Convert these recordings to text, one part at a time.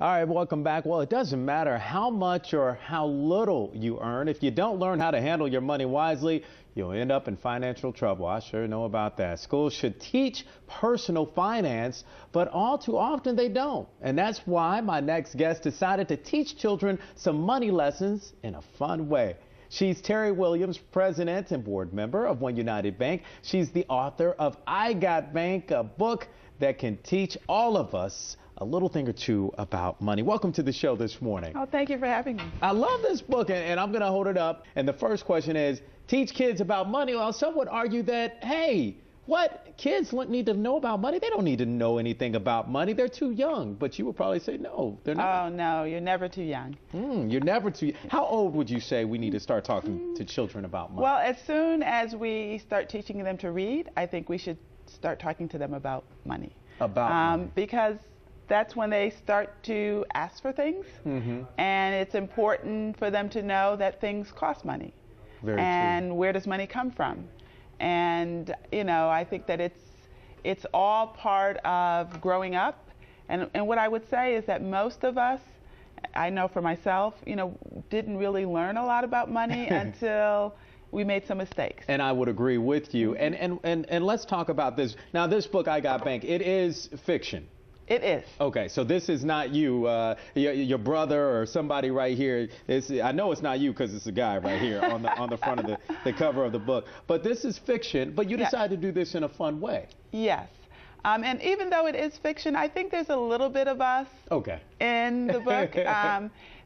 All right, welcome back. Well, it doesn't matter how much or how little you earn. If you don't learn how to handle your money wisely, you'll end up in financial trouble. I sure know about that. Schools should teach personal finance, but all too often they don't. And that's why my next guest decided to teach children some money lessons in a fun way. She's Teri Williams, president and board member of OneUnited Bank. She's the author of I Got Bank, a book that can teach all of us a little thing or two about money. Welcome to the show this morning. Oh, thank you for having me. I love this book, and I'm going to hold it up. And the first question is, teach kids about money. Well, some would argue that, hey, what kids need to know about money? They don't need to know anything about money. They're too young. But you would probably say, no, they're not. Oh, no, you're never too young. You're never too young. How old would you say we need to start talking to children about money? Well, as soon as we start teaching them to read, I think we should start talking to them about money. Money. Because that's when they start to ask for things, and it's important for them to know that things cost money. Very and true. Where does money come from? And you know, I think that it's all part of growing up. And what I would say is that most of us, I know for myself, you know, didn't really learn a lot about money until we made some mistakes. And I would agree with you. And let's talk about this. Now, this book, I Got Bank, it is fiction. It is. Okay, so this is not you, your brother or somebody right here. I know it's not you because it's a guy right here on the front of the cover of the book. But this is fiction, but you decided to do this in a fun way. Yes. And even though it is fiction, I think there's a little bit of us in the book.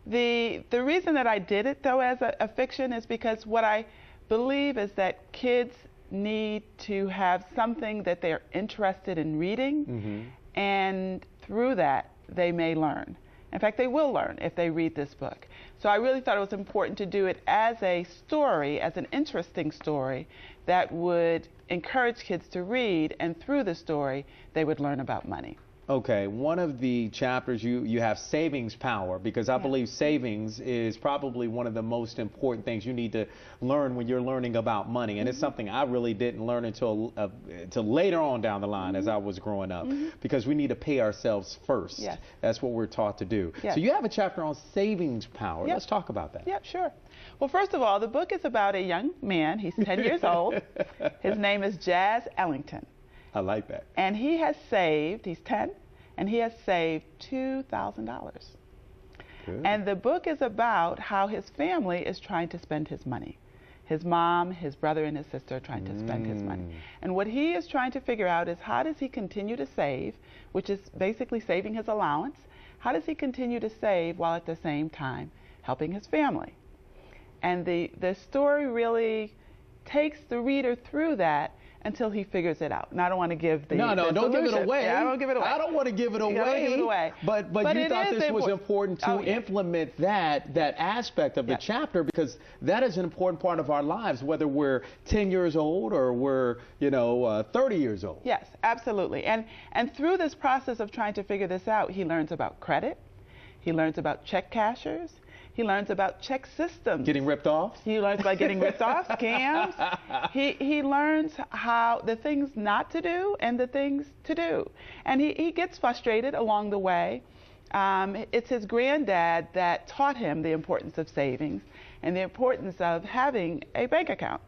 The reason that I did it, though, as a fiction is because what I believe is that kids need to have something that they're interested in reading. And through that, they may learn. In fact, they will learn if they read this book. So I really thought it was important to do it as a story, as an interesting story that would encourage kids to read, and through the story, they would learn about money. Okay, one of the chapters you have savings power, because I believe savings is probably one of the most important things you need to learn when you're learning about money. And it's something I really didn't learn until later on down the line as I was growing up, because we need to pay ourselves first. Yes. That's what we're taught to do. Yes. So you have a chapter on savings power. Let's talk about that. Yeah, sure. Well, first of all, the book is about a young man. He's 10 years old. His name is Jazz Ellington. I like that. And he has saved, he's 10, and he has saved $2,000. And the book is about how his family is trying to spend his money. His mom, his brother, and his sister are trying to spend his money. And what he is trying to figure out is, how does he continue to save, which is basically saving his allowance. How does he continue to save while at the same time helping his family? And the story really takes the reader through that until he figures it out. And I don't want to give the don't give it away. Yeah, I don't give it away. I don't want to give it away. You don't give it away. But you thought this was important to implement that aspect of the chapter, because that is an important part of our lives, whether we're 10 years old or we're 30 years old. Yes, absolutely. And through this process of trying to figure this out, he learns about credit. He learns about check cashers. He learns about check systems. Getting ripped off? He learns about getting ripped off, scams. He learns how the things not to do and the things to do. And he gets frustrated along the way. It's his granddad that taught him the importance of savings and the importance of having a bank account.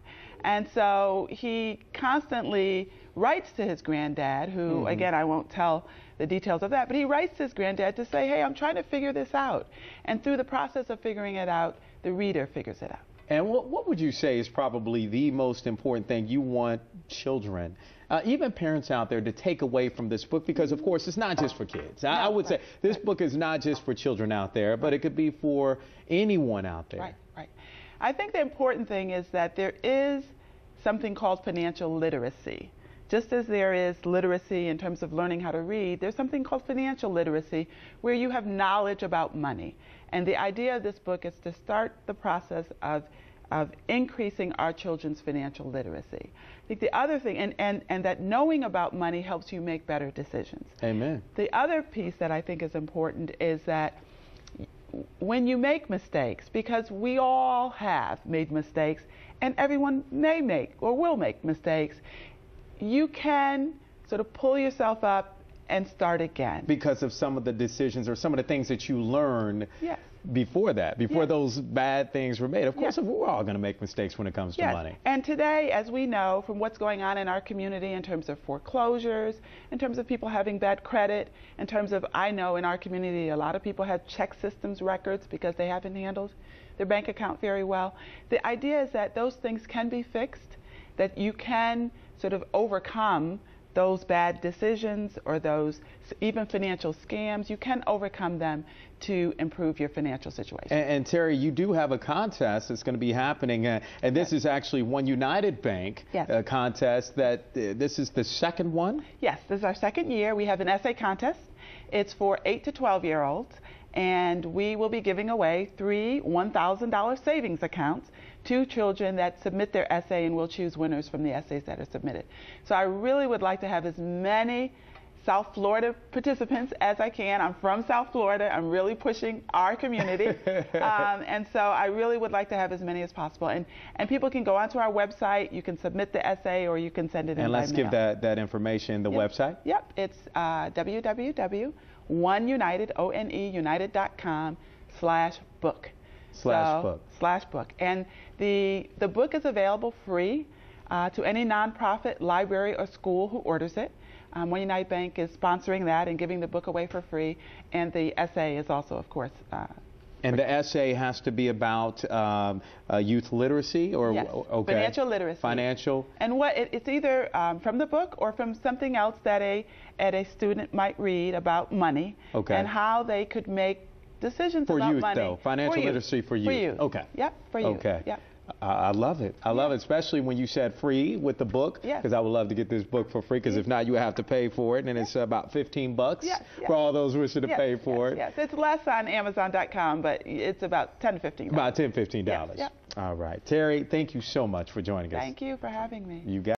And so he constantly writes to his granddad, who, again, I won't tell the details of that, but he writes to his granddad to say, hey, I'm trying to figure this out. And through the process of figuring it out, the reader figures it out. And what would you say is probably the most important thing you want children, even parents out there, to take away from this book? Because, of course, it's not just for kids. I would say this book is not just for children out there, but it could be for anyone out there. Right. I think the important thing is that there is something called financial literacy. Just as there is literacy in terms of learning how to read, there's something called financial literacy, where you have knowledge about money. And the idea of this book is to start the process of increasing our children's financial literacy. I think the other thing, and that knowing about money helps you make better decisions. Amen. The other piece that I think is important is that when you make mistakes, because we all have made mistakes, and everyone may make or will make mistakes, you can sort of pull yourself up and start again. Because of some of the decisions or some of the things that you learned Yes. before that, before Yes. those bad things were made. Of course, Yes. we're all going to make mistakes when it comes to Yes. money. And today, as we know from what's going on in our community in terms of foreclosures, in terms of people having bad credit, in terms of, I know in our community, a lot of people have check systems records because they haven't handled their bank account very well. The idea is that those things can be fixed, that you can sort of overcome those bad decisions or those even financial scams. You can overcome them to improve your financial situation. And Teri, you do have a contest that's going to be happening, and this is actually OneUnited Bank contest. That this is the second one? Yes, this is our second year. We have an essay contest. It's for 8 to 12-year-olds, and we will be giving away 3 $1,000 savings accounts to children that submit their essay, and we'll choose winners from the essays that are submitted. So I really would like to have as many South Florida participants as I can. I'm from South Florida. I'm really pushing our community. And so I really would like to have as many as possible. And people can go onto our website. You can submit the essay or you can send it in by mail. And let's give that information, the website. Yep. It's www.oneunited.com/book. /book. And the book is available free to any nonprofit, library, or school who orders it. OneUnited Bank is sponsoring that and giving the book away for free. And the essay is also, of course, and the essay has to be about youth literacy or yes. Financial literacy. Financial. And what it's either from the book or from something else that a student might read about money and how they could make decisions for about youth, money. Though. Financial literacy for youth. For youth. Okay. Yep. For youth. Okay. Yep. I love it. I love it, especially when you said free with the book, because I would love to get this book for free, because if not, you would have to pay for it, and it's about $15 for all those wishing to pay for it. Yes, it's less on Amazon.com, but it's about $10 to $15. About $10, $15. Yes. All right. Teri, thank you so much for joining us. Thank you for having me. You got